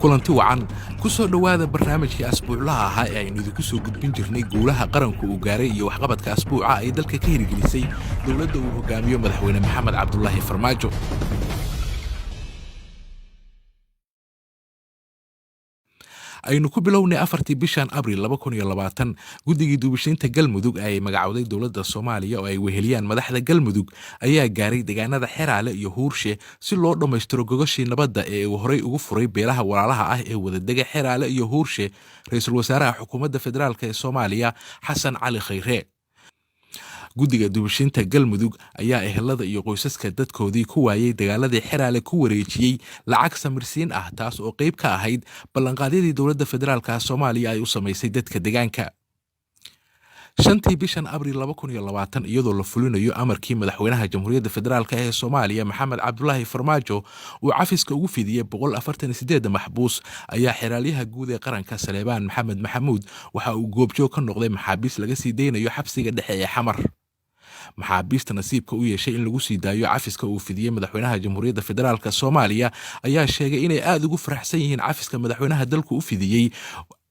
kulanti wacan ku soo dhowaada barnaamijkii asbuuclaha ahaa ee aynu idinku soo gudbin jirnay guulaha qaranku uu gaaray iyo waxqabadka asbuuca ay dalka ka hirgelisay dowladda uu hogaamiyo madaxweyne maxamed cabdulaahi farmaajo. aynu ku bilownay 4 bishan Abriil 2020 guddigii duubishaynta Galmudug ay magacowday dowladda Soomaaliya oo ay weheliyaan madaxda Galmudug ayaa gaaray deegaanada Xeraale iyo Huurshe si loo dhameystiro gogashii nabadda ee uu horey ugu furay beelaha walaalaha ah ee wadadega Xeraale iyo Huurshe ra'iisul wasaaraha xukuumadda federaalka ee Soomaaliya Xasan Cali Khayre. guddiga duubishaynta Galmudug ayaa ehelada iyo qoysaska dadkoodii ku waayay dagaaladii Xeraale ku wareejiyay lacag samirsiin ah taas oo qayb ka ahayd ballanqaadyadii dowladda federaalka Soomaaliya ay u samaysay dadka deegaanka. 5 bishan Abriil 2020 iyadoo la fulinayo amarkii madaxweynaha Jamhuuriyadda Federaalka ee Soomaaliya Maxamed Cabdulaahi Farmaajo uu cafiska ugu fidiyay 148 maxbuus ayaa xeraalyaha guud ee qaranka Saleebaan Maxamed Maxamuud waxa uu goobjoog ka noqday maxaabiis laga sii deynayo xabsiga dhexe ee Xamar. maxaabiista nasiibka u yeeshay in lagu sii daayo cafiska uu fidiyay madaxweynaha Jamhuuriyadda Federaalka Soomaaliya ayaa sheegay inay aad ugu faraxsan yihiin cafiska madaxweynaha dalku u fidiyay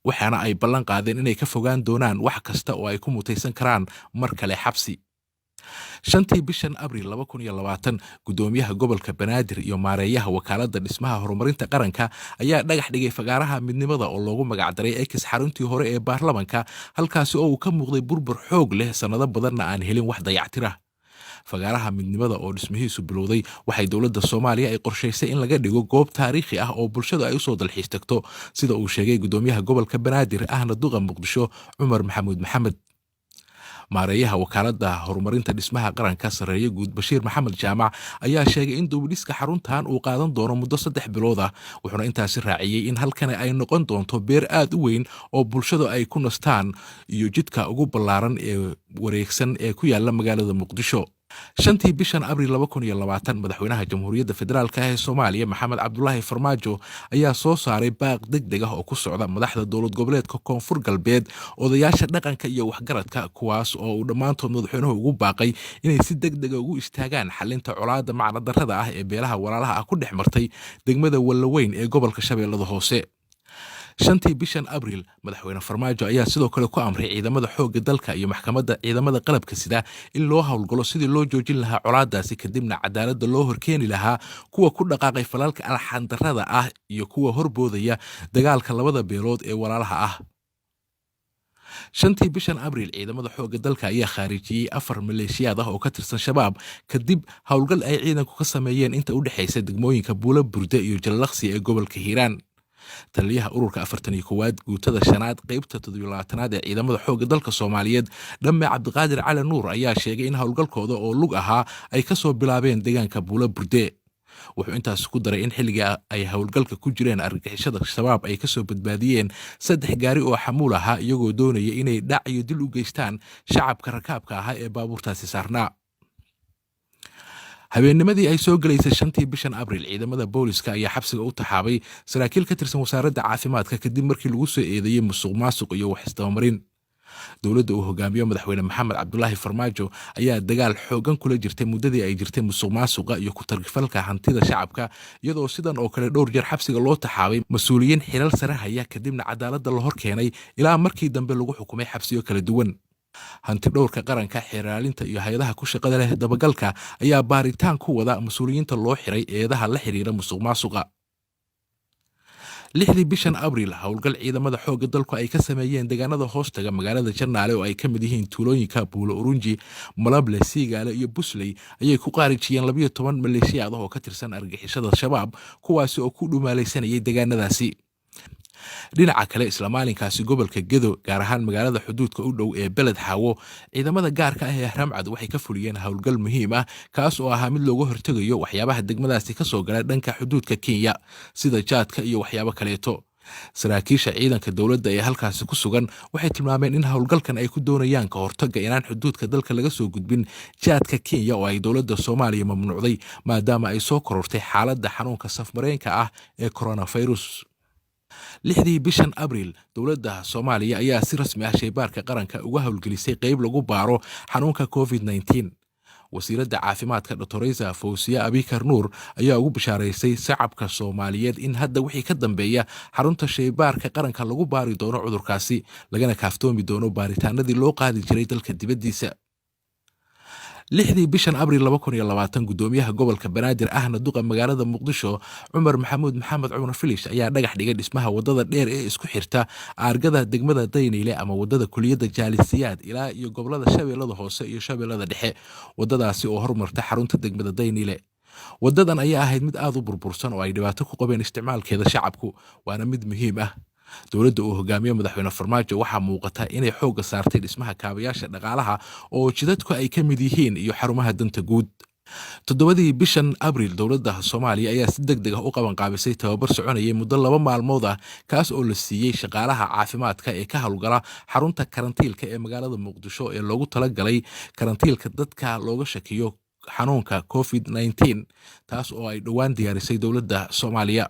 waxaana ay ballan qaadeen inay ka fogaan doonaan wax kasta oo ay ku mutaysan karaan mar kale xabsi. 5 bishan Abriil 2020 gudoomiyaha gobolka Banaadir iyo maareeyaha wakaaladda dhismaha horumarinta qaranka ayaa dhagax dhigay fagaaraha midnimada oo loogu magac daray ex xaruntii hore ee baarlamaanka halkaasi oo uu ka muuqday burbur xoog leh sanado badanna aan helin wax dayactir ah. fagaaraha midnimada oo dhismihiisu bilowday waxay dowladda Soomaaliya ay qorshaysay in laga dhigo goob taariikhi ah oo bulshada ay u soo dalxiis tagto sida uu sheegay gudoomiyaha gobolka Banaadir ahna duqa Muqdisho Cumar Maxamuud Maxamed. maareeyaha wakaaladda horumarinta dhismaha qaranka sareeyo guud Bashiir Maxamed Jaamac ayaa sheegay in dowladhiska xaruntan uu qaadan doono muddo 3 bilood ah wuxuuna intaasi raaciyay in halkan ay noqon doonto beer aad u weyn oo bulshada ay ku nastaan iyo jidka ugu ballaaran ee wareegsan ee ku yaala magaalada Muqdisho. 5 bishan Abriil 2020 madaxweynaha Jamhuuriyadda Federaalka ee Soomaaliya Maxamed Cabdulaahi Farmaajo ayaa soo saaray baaq degdeg ah oo ku socda madaxda dowlad goboleedka Koonfur Galbeed odayaasha dhaqanka iyo waxgaradka kuwaas oo uu dhamaantood madaxweynuhu ugu baaqay inay si degdeg ah ugu istaagaan xalinta colaadda macna darrada ah ee beelaha walaalaha ah ku dhex martay degmada Wallaweyn ee gobolka Shabeellada Hoose. 5 bishan Abriil madaxweyne Farmaajo ayaa sidoo kale ku amray ciidamada xoogga dalka iyo maxkamadda ciidamada qalabka sida in loo hawlgalo sidii loo joojin lahaa colaadaasi kadibna cadaaladda loo horkeeni lahaa kuwa ku dhaqaaqay falalka alxandarrada ah iyo kuwa horboodaya dagaalka labada beelood ee walaalaha ah. 5 bishan Abriil ciidamada xoogga dalka ayaa khaarijiyay 4 maleeshiyaad ah oo ka tirsan shabaab kadib hawlgal ay ciidanku ka sameeyeen inta u dhaxaysa degmooyinka Buula Burde iyo Jallaqsi ee gobolka Hiiraan. taliyaha ururka 41aad guutada 5aad qaybta 27aad ee ciidamada xoogga dalka Soomaaliyeed Dhamme Cabdiqaadir Cali Nuur ayaa sheegay in hawlgalkooda oo lug ahaa ay ka soo bilaabeen deegaanka Buula Burde. wuxuu intaas ku daray in xilliga ay hawlgalka ku jireen argagixisada shabaab ay ka soo badbaadiyeen 3 gaari oo xamuul ahaa iyagoo doonaya inay dhac iyo dil u geystaan shacabka rakaabka ah ee baabuurtaasi saarnaa. habeennimadii ay soo galaysay 5 bishan Abriil ciidamada booliska ayaa xabsiga u taxaabay saraakiil ka tirsan wasaaradda caafimaadka kadib markii lagu soo eedeeyay musuqmaasuq iyo wax isdabamarin. dowladda uu hogaamiyo madaxweyne Maxamed Cabdulaahi Farmaajo ayaa dagaal xoogan kula jirtay muddadii ay jirtay musuqmaasuqa iyo ku targifalka hantida shacabka iyadoo sidan oo kale dhowr jeer xabsiga loo taxaabay mas'uuliyiin xilal sare haya kadibna cadaaladda la hor keenay ilaa markii dambe lagu xukumay xabsiyo kala duwan. hanti dhowrka qaranka xiraalinta iyo hay'adaha ku shaqada leh dabagalka ayaa baaritaan ku wada mas'uuliyiinta loo xiray eedaha la xiriira musuqmaasuqa. 6 bishan Abriil hawlgal ciidamada xoogga dalku ay ka sameeyeen deegaanada hoostaga magaalada Jannaale oo ay ka mid yihiin tuulooyinka Buulo Urunji, Malable, Siigaale iyo Busley ayay ku qaarijiyeen 12 maleeshiyaad oo ka tirsan argagixisada shabaab kuwaasi oo ku dhumaalaysanayay deegaanadaasi. dhinaca kale isla maalinkaasi gobolka Gedo gaar ahaan magaalada xuduudka u dhow ee Beled Xaawo ciidamada gaarka ah ee Ramcad waxay ka fuliyeen hawlgal muhiim ah kaas oo ahaa mid looga hortagayo waxyaabaha degmadaasi ka soo gala dhanka xuduudka Kenya sida jaadka iyo waxyaabo kaleeto. saraakiisha ciidanka dowladda ee halkaasi ku sugan waxay tilmaameen in hawlgalkan ay ku doonayaan ka hortagga inaan xuduudka dalka laga soo gudbin jaadka Kenya oo ay dowladda Soomaaliya mamnuucday maadaama ay soo korortay xaaladda xanuunka safmareenka ah ee coronavirus. 6 bishan Abriil dowladda Soomaaliya ayaa si rasmi ah shaybaarka qaranka uga hawlgelisay qayb lagu baaro xanuunka COVID-19. wasiiradda caafimaadka Dr. Fawziya Abikar Nuur ayaa ugu bishaaraysay shacabka Soomaaliyeed in hadda wixii ka dambeeya xarunta shaybaarka qaranka lagu baari doono cudurkaasi lagana kaaftoomi doono baaritaanadii loo qaadi jiray dalka dibaddiisa. 6 bishan Abriil 2020 gudoomiyaha gobolka Banaadir ahna duqa magaalada Muqdisho Cumar Maxamuud Maxamed Cumar Filish ayaa dhagax dhigay dhismaha wadada dheer ee isku xirta aargada degmada Daynile ama wadada kuliyada Jaalisiyaad ilaa iyo gobolada Shabeellada Hoose iyo Shabeellada Dhexe. Wadadaasi oo hormarta xarunta degmada Daynile. Wadadan ayaa ahayd mid aad u burbursan oo ay dhibaato ku qabeen isticmaalkeeda shacabku, waana mid muhiim ah. dowladda uu hogaamiyo madaxweyne Farmaajo waxaa muuqata inay xoogga saartay dhismaha kaabayaasha dhaqaalaha oo jidadku ay ka mid yihiin iyo xarumaha danta guud. 7 bishan Abriil dowladda Soomaaliya ayaa si degdeg ah u qaban qaabisay tababar soconayay muddo 2 maalmood ah kaas oo la siiyay shaqaalaha caafimaadka ee ka hawlgala xarunta karantiilka ee magaalada Muqdisho ee loogu talagalay karantiilka dadka looga shakiyo xanuunka COVID-19 taas oo ay dhowaan diyaarisay dowladda Soomaaliya.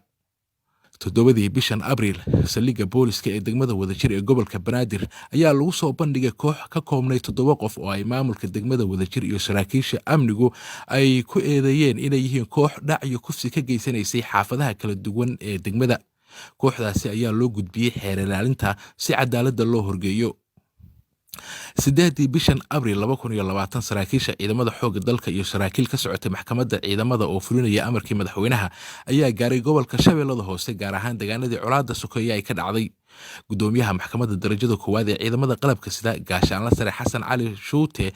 7 bishan Abriil saldhigga booliska ee degmada Wadajir ee gobolka Banaadir ayaa lagu soo bandhigay koox ka koobnay 7 qof oo ay maamulka degmada Wadajir iyo saraakiisha amnigu ay ku eedeeyeen inay yihiin koox dhac iyo kufsi ka geysanaysay xaafadaha kala duwan ee degmada. Kooxdaasi ayaa loo gudbiyay xeer ilaalinta si cadaaladda loo horgeeyo. 8 bishan Abriil 2020 saraakiisha ciidamada xoogga dalka iyo saraakiil ka socotay maxkamadda ciidamada oo fulinaya amarkii madaxweynaha ayaa gaaray gobolka Shabeellada Hoose gaar ahaan deegaanadii colaadda sokeeye ay ka dhacday. Gudoomiyaha maxkamadda darajada koowaad ee ciidamada qalabka sida gaashaanle sare Xasan Cali Shuute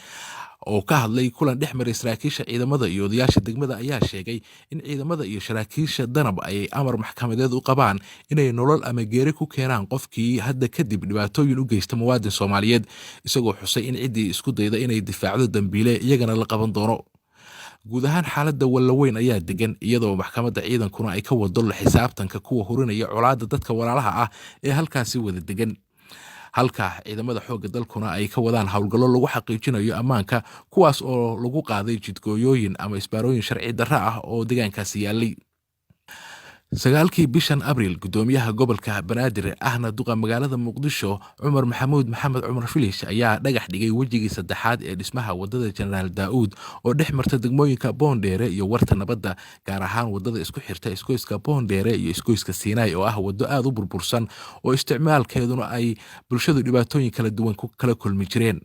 oo ka hadlay kulan dhex maray saraakiisha ciidamada iyo odayaasha degmada ayaa sheegay in ciidamada iyo saraakiisha danab ay amar maxkamadeed u qabaan inay nolol ama geeri ku keenaan qofkii hadda kadib dhibaatooyin u geysta muwaadin Soomaaliyeed, isagoo xusay in ciddii isku dayda inay difaacdo dambiile iyagana la qaban doono. guud ahaan xaaladda wallaweyn ayaa degan iyadoo maxkamadda ciidankuna ay ka wado la xisaabtanka kuwa hurinaya colaadda dadka walaalaha ah ee halkaasi wada degan. halka ciidamada xoogga dalkuna ay ka wadaan hawlgallo lagu xaqiijinayo ammaanka kuwaas oo lagu qaaday jidgooyooyin ama isbaarooyin sharci darro ah oo deegaankaasi yaallay. 9 bishan Abriil gudoomiyaha gobolka Banaadir ahna duqa magaalada Muqdisho Cumar Maxamuud Maxamed Cumar Filish ayaa dhagax dhigay wejigii saddexaad ee dhismaha wadada Generaal Daawud oo dhex marta degmooyinka Boondheere iyo Warta Nabadda, gaar ahaan wadada isku xirta isgoyska Boondheere iyo isgoyska Siinay oo ah wado aad u burbursan oo isticmaalkeeduna ay bulshadu dhibaatooyin kala duwan ku kala kulmi jireen.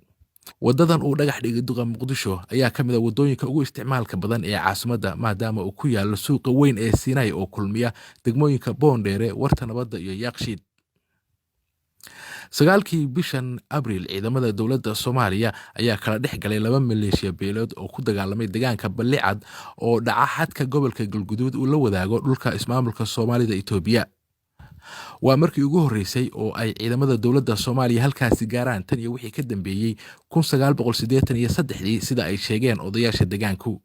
wadadan uu dhagax dhigay duqa Muqdisho ayaa ka mid ah wadooyinka ugu isticmaalka badan ee caasimadda maadaama uu ku yaalo suuqa weyn ee Siinay oo kulmiya degmooyinka Boondheere, Warta Nabadda iyo Yaaqshiid. 9 bishan Abriil ciidamada dowladda Soomaaliya ayaa kala dhex galay 2 maleeshiya beelood oo ku dagaalamay deegaanka Ballicad oo dhaca xadka gobolka Galguduud uu la wadaago dhulka ismaamulka Soomaalida Itoobiya. waa markii ugu horeysay oo ay ciidamada dowladda Soomaaliya halkaasi gaaraan tan iyo wixii ka dambeeyay 1983 sida ay sheegeen odayaasha deegaanku.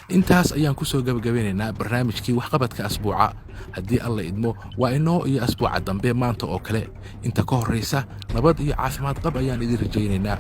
intaas ayaan ku soo gabagabeynaynaa barnaamijkii waxqabadka asbuuca. haddii alla idmo waa inoo iyo asbuuca dambe maanta oo kale. inta ka horeysa nabad iyo caafimaad qab ayaan idin rajaynaynaa.